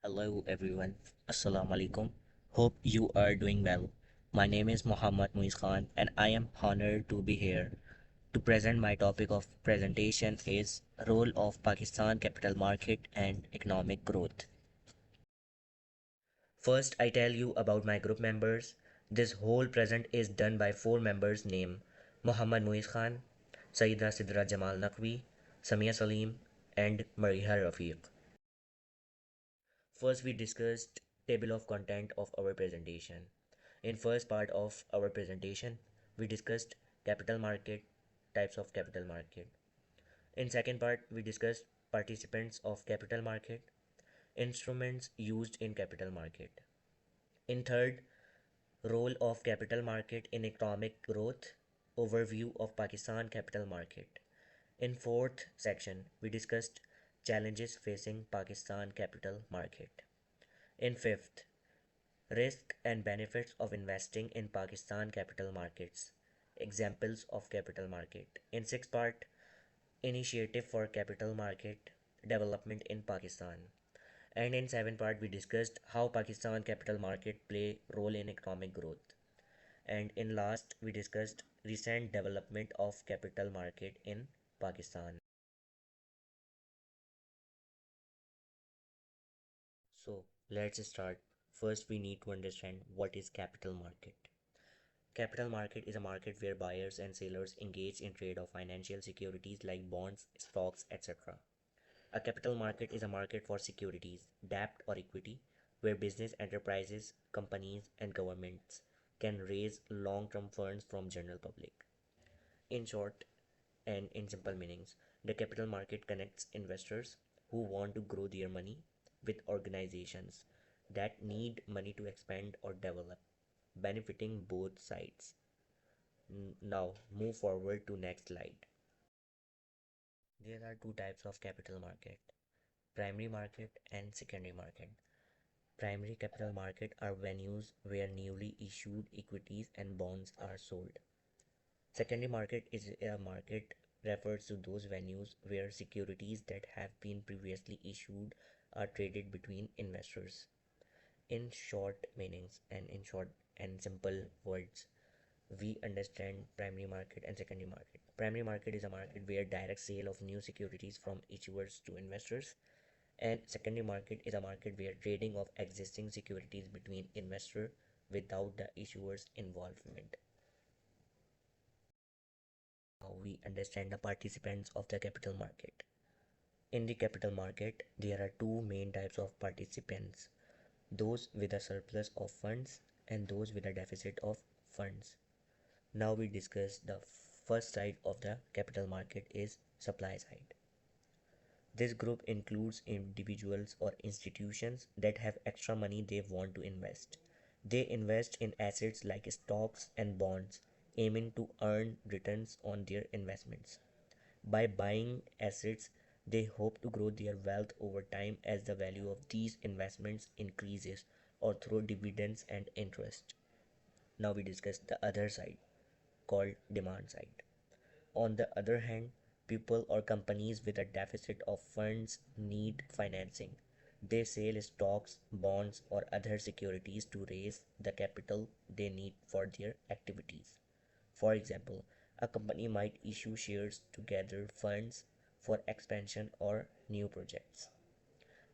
Hello everyone. Assalamu alaikum. Hope you are doing well. My name is Muhammad Muiz Khan and I am honored to be here to present. My topic of presentation is role of Pakistan capital market and economic growth. First I tell you about my group members. This whole present is done by four members named Muhammad Muiz Khan, Saida Sidra Jamal Naqvi, Samia Salim and Mariha Rafiq. First, we discussed table of content of our presentation. In first part of our presentation, we discussed capital market, types of capital market. In second part, we discussed participants of capital market, instruments used in capital market. In third, role of capital market in economic growth, overview of Pakistan capital market. In fourth section, we discussed challenges facing Pakistan capital market. In fifth, risk and benefits of investing in Pakistan capital markets. Examples of capital market. In sixth part, initiative for capital market development in Pakistan. And in seventh part, we discussed how Pakistan capital market play role in economic growth. And in last, we discussed recent development of capital market in Pakistan. So let's start. First, we need to understand what is capital market. Capital market is a market where buyers and sellers engage in trade of financial securities like bonds, stocks, etc. A capital market is a market for securities, debt or equity, where business enterprises, companies and governments can raise long-term funds from general public. In short and in simple meanings, the capital market connects investors who want to grow their money with organizations that need money to expand or develop, benefiting both sides. Now move forward to next slide. There are two types of capital market: primary market and secondary market. Primary capital market are venues where newly issued equities and bonds are sold. Secondary market is a market refers to those venues where securities that have been previously issued are traded between investors. In short meanings and in short and simple words, we understand primary market and secondary market. Primary market is a market where direct sale of new securities from issuers to investors, and secondary market is a market where trading of existing securities between investor without the issuer's involvement. Now we understand the participants of the capital market. In the capital market, there are two main types of participants: those with a surplus of funds and those with a deficit of funds. Now we discuss the first side of the capital market is supply side. This group includes individuals or institutions that have extra money they want to invest. They invest in assets like stocks and bonds, aiming to earn returns on their investments. By buying assets, they hope to grow their wealth over time as the value of these investments increases or through dividends and interest. Now we discuss the other side called demand side. On the other hand, people or companies with a deficit of funds need financing. They sell stocks, bonds, or other securities to raise the capital they need for their activities. For example, a company might issue shares to gather funds for expansion or new projects.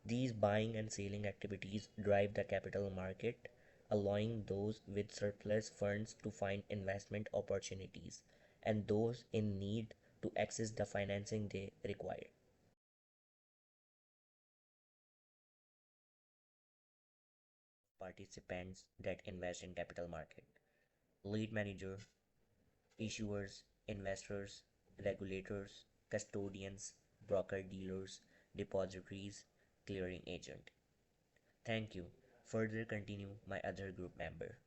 These buying and selling activities drive the capital market, allowing those with surplus funds to find investment opportunities and those in need to access the financing they require. Participants that invest in capital market: lead manager, issuers, investors, regulators, custodians, broker dealers, depositories, clearing agent. Thank you. Further continue my other group member.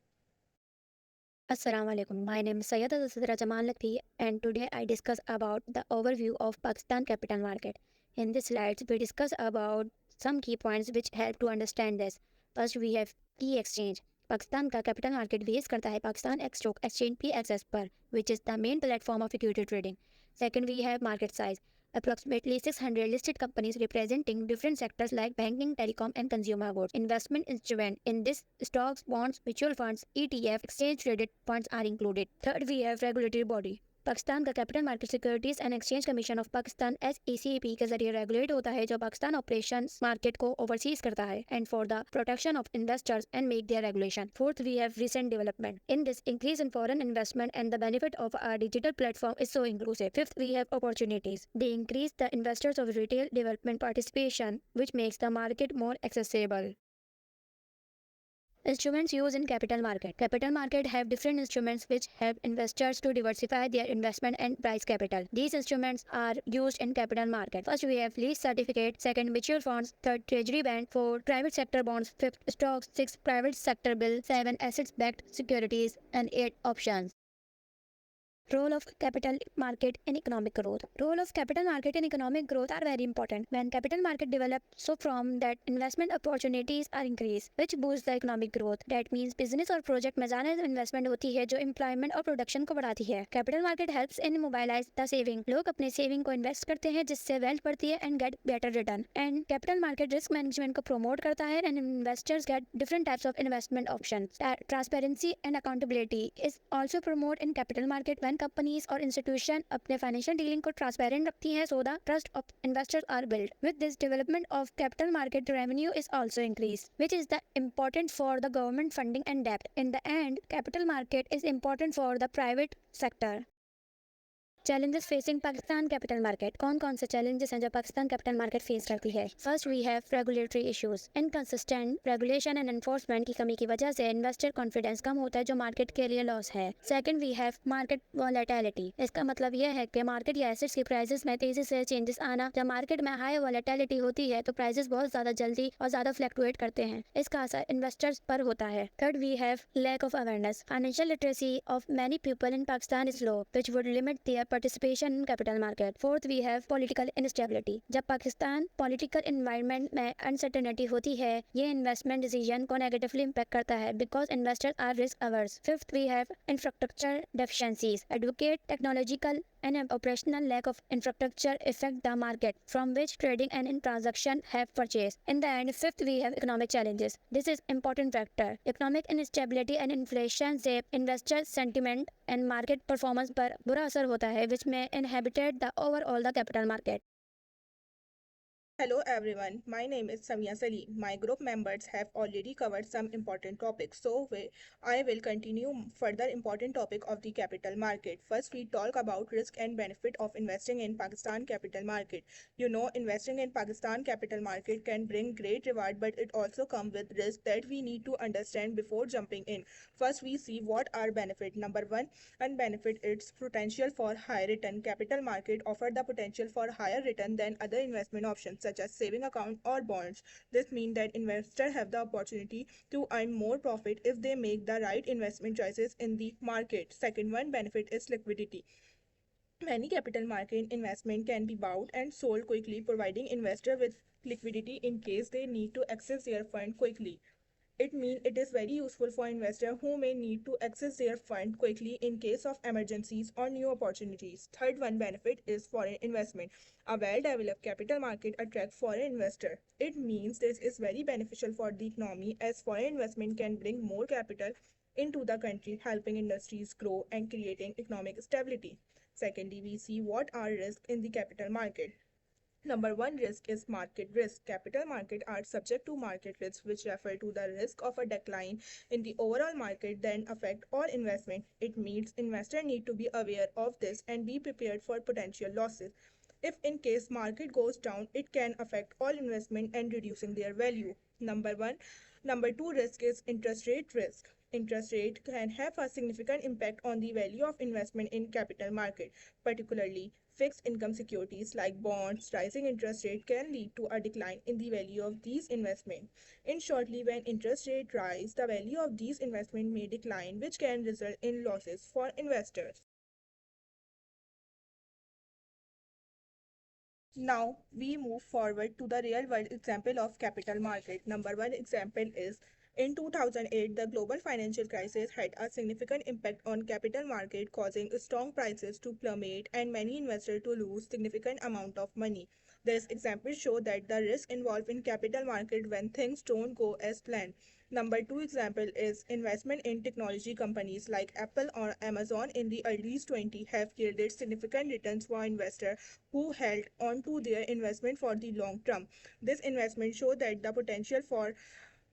Assalamu alaikum. My name is Sayyida Sidra Jamal Lakhi, and today I discuss about the overview of Pakistan capital market. In this slides, we discuss about some key points which help to understand this. First, we have key exchange. Pakistan का capital market base करता है Pakistan exchange PXS पर, which is the main platform of equity trading. Second, we have market size. approximately 600 listed companies representing different sectors like banking, telecom, and consumer goods. Investment instrument in this stocks, bonds, mutual funds, ETF, exchange traded funds are included. Third, we have regulatory body. Pakistan का capital market securities and exchange commission of Pakistan SECP के जरिए regulate होता है जो Pakistan operations market को overseas करता है and for the protection of investors and make their regulation. Fourth, we have recent development. In this increase in foreign investment and the benefit of our digital platform is so inclusive. Fifth, we have opportunities. They increase the investors of retail development participation, which makes the market more accessible. Instruments used in capital market. Capital market have different instruments which help investors to diversify their investment and price capital. These instruments are used in capital market. First, we have lease certificate. Second, mutual funds. Third, treasury bond. Fourth, private sector bonds. Fifth, stocks. Sixth, private sector bill. Seven, assets backed securities. And eight, options. Role of capital market in economic growth. Role of capital market in economic growth are very important. When capital market develop, so from that investment opportunities are increased, which boosts the economic growth. That means business और project में ज़्यादा investment होती है जो employment और production को बढ़ाती है. Capital market helps in mobilize the saving. लोग अपने saving को invest करते हैं जिससे wealth बढ़ती है and get better return. And capital market risk management को promote करता है and investors get different types of investment options. Transparency and accountability is also promoted in capital market when companies or institution अपने financial dealing को transparent रखती हैं so the trust of investors are built. With this development of capital market, revenue is also increased, which is the important for the government funding and debt. In the end, capital market is important for the private sector. Challenges facing Pakistan capital market. कौन से challenges हैं जो Pakistan capital market face करती है? First, we have regulatory issues. Inconsistent regulation and enforcement की कमी की वजह से investor confidence कम होता है जो market के लिए loss है. Second, we have market volatility. इसका मतलब यह है कि market या assets की prices में तेजी से changes आना. जब market में high volatility होती है तो prices बहुत ज़्यादा जल्दी और ज़्यादा fluctuate करते हैं. इसका असर investors पर होता है. Third, we have lack of awareness. Financial literacy of many people in Pakistan is low, which would limit their participation in capital market. Fourth, we have political instability. जब पाकिस्तान political environment में uncertainty होती है, ये investment decision को negatively impact करता है because investors are risk averse. Fifth, we have infrastructure deficiencies. Advocate technological and operational lack of infrastructure affect the market from which trading and in transaction have purchased. In the end, fifth, we have economic challenges. This is important factor. Economic instability and inflation से investor sentiment and market performance पर बुरा असर होता है which may inhibited the overall the capital market. Hello everyone, my name is Samia Salim. My group members have already covered some important topics, so I will continue further important topic of the capital market. First, we talk about risk and benefit of investing in Pakistan capital market. You know, investing in Pakistan capital market can bring great reward, but it also comes with risk that we need to understand before jumping in. First, we see what are benefit. Number one, and benefit its potential for high return. Capital market offer the potential for higher return than other investment options such as saving account or bonds. This means that investors have the opportunity to earn more profit if they make the right investment choices in the market. Second one benefit is liquidity. Many capital market investment can be bought and sold quickly, providing investor with liquidity in case they need to access their fund quickly. It means it is very useful for investors who may need to access their fund quickly in case of emergencies or new opportunities. Third one benefit is foreign investment. A well-developed capital market attracts foreign investors. It means this is very beneficial for the economy as foreign investment can bring more capital into the country, helping industries grow and creating economic stability. Secondly, we see what are risks in the capital market. Number one risk is market risk. Capital markets are subject to market risk, which refer to the risk of a decline in the overall market then affect all investment. It means investors need to be aware of this and be prepared for potential losses. If in case market goes down, it can affect all investment and reducing their value. Number two risk is interest rate risk. Interest rate can have a significant impact on the value of investment in capital market, particularly fixed income securities like bonds. Rising interest rate can lead to a decline in the value of these investments. In shortly, when interest rate rise, the value of these investments may decline, which can result in losses for investors. Now we move forward to the real world example of capital market. Number one example is In 2008, the global financial crisis had a significant impact on capital market, causing strong prices to plummet and many investors to lose significant amount of money. This example show that the risk involved in capital market when things don't go as planned. Number two example is investment in technology companies like Apple or Amazon in the early 20s have yielded significant returns for investors who held on to their investment for the long term. This investment show that the potential for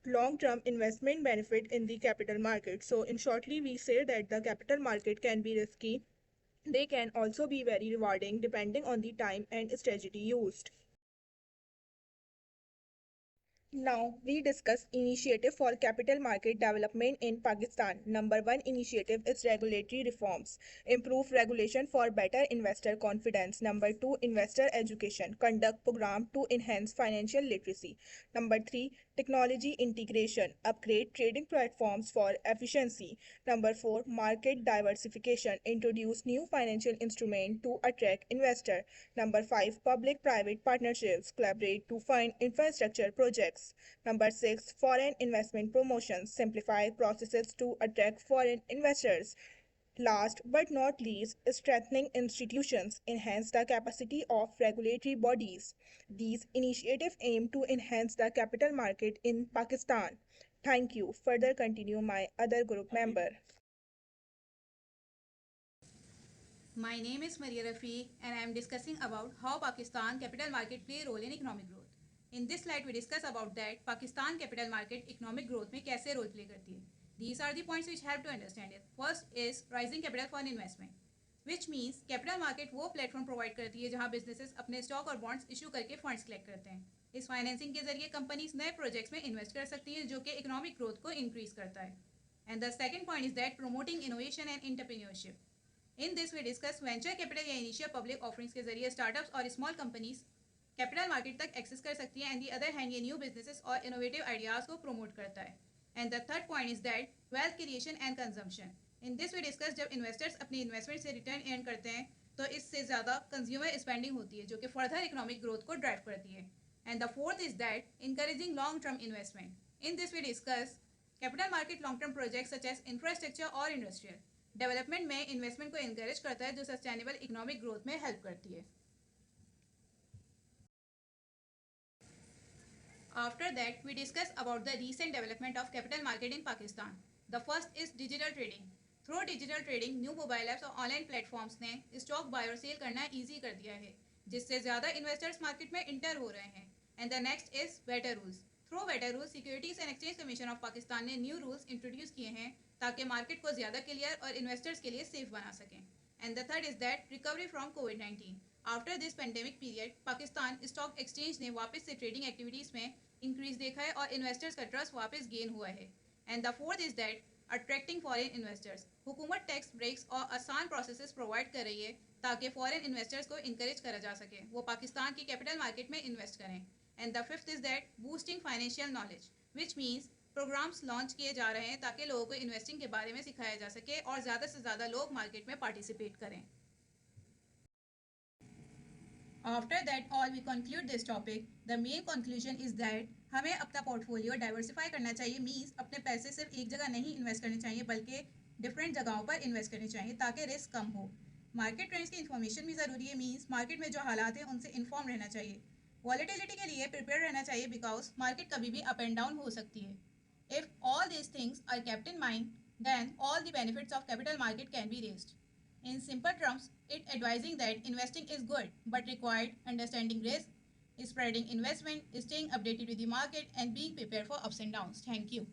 long-term investment benefit in the capital market. So in shortly, we say that the capital market can be risky. They can also be very rewarding depending on the time and strategy used. Now we discuss initiative for capital market development in Pakistan. Number one initiative is regulatory reforms. Improve regulation for better investor confidence. Number two, investor education. Conduct program to enhance financial literacy. Number three, technology integration. Upgrade trading platforms for efficiency. Number four, market diversification. Introduce new financial instrument to attract investor. Number five, public-private partnerships. Collaborate to fund infrastructure projects. Number six, foreign investment promotions. Simplify processes to attract foreign investors. Last but not least, strengthening institutions, enhance the capacity of regulatory bodies. These initiatives aim to enhance the capital market in Pakistan. Thank you. Further continue my other group member. My name is Maria Rafi and I am discussing about how Pakistan capital market play a role in economic growth. In this slide we discuss about that Pakistan capital market economic growth में कैसे role play करती है. These are the points which help to understand it. First is rising capital for investment, which means capital market वो platform provide करती है जहाँ businesses अपने stock और bonds issue करके funds collect करते हैं. इस financing के जरिए companies नए projects में invest कर सकती हैं जो कि economic growth को increase करता है. And the second point is that promoting innovation and entrepreneurship. In this we discuss venture capital या initial public offerings के जरिए startups और small companies कैपिटल मार्केट तक एक्सेस कर सकती है एंड दी अदर हैंड ये न्यू बिजनेसेस और इनोवेटिव आइडियाज को प्रमोट करता है. And the third point is that wealth creation and consumption. In this we discuss जब इन्वेस्टर्स अपनी इन्वेस्टमेंट से रिटर्न अर्न करते हैं तो इससे ज़्यादा कंज्यूमर स्पेंडिंग होती है जो कि फर्दर इकोनॉमिक ग्रोथ को ड्राइव करती है. And the fourth is that encouraging long term investment. In this we discuss capital market long term project such as infrastructure और इंडस्ट्रियल डेवलपमेंट में इन्वेस्टमेंट को इंकरेज करता है जो सस्टेनेबल इकोनॉमिक ग्रोथ में हेल्प करती है. After that, we discuss about the recent development of capital market in Pakistan. The first is digital trading. Through digital trading, new mobile apps और online platforms ने stock bye और cell करना easy कर दिया है जिससे ज़्यादा इन्वेस्टर्स मार्केट में इंटर हो रहे हैं. And the next is better rules. Through better rules securities and exchange commission of Pakistan ने न्यू रूल्स इंट्रोड्यूस किए हैं ताकि मार्केट को ज़्यादा क्लियर और इन्वेस्टर्स के लिए सेफ बना सकें. And the third is that recovery from covid. After this pandemic period Pakistan stock exchange ने वापस से ट्रेडिंग एक्टिविटीज़ में इंक्रीज देखा है और इन्वेस्टर्स का ट्रस्ट वापस गेन हुआ है. And the fourth is that attracting foreign investors. हुकूमत टैक्स ब्रेक्स और आसान प्रोसेसेस प्रोवाइड कर रही है ताकि फॉरेन इन्वेस्टर्स को इंकरेज करा जा सके वो पाकिस्तान की कैपिटल मार्केट में इन्वेस्ट करें. And the fifth is that boosting financial knowledge which means programmes launch किए जा रहे हैं ताकि लोगों को इन्वेस्टिंग के बारे में सिखाया जा सके और ज़्यादा से ज़्यादा लोग मार्केट में पार्टिसिपेट करें. After that all we conclude this topic. The main conclusion is that हमें अपना पोर्टफोलियो डाइवर्सिफाई करना चाहिए. मीन्स अपने पैसे सिर्फ एक जगह नहीं इन्वेस्ट करने चाहिए बल्कि डिफरेंट जगहों पर इन्वेस्ट करने चाहिए ताकि रिस्क कम हो. मार्केट ट्रेंड्स की इन्फॉर्मेशन भी ज़रूरी है. मीन्स मार्केट में जो हालात हैं उनसे इन्फॉर्म रहना चाहिए. वॉलेटिलिटी के लिए प्रिपेयर रहना चाहिए बिकॉज मार्केट कभी भी अप एंड डाउन हो सकती है. If all these things are kept in mind then all the benefits of capital market can be raised. In simple terms, it advising that investing is good but required understanding risk, spreading investment, staying updated with the market and being prepared for ups and downs. Thank you.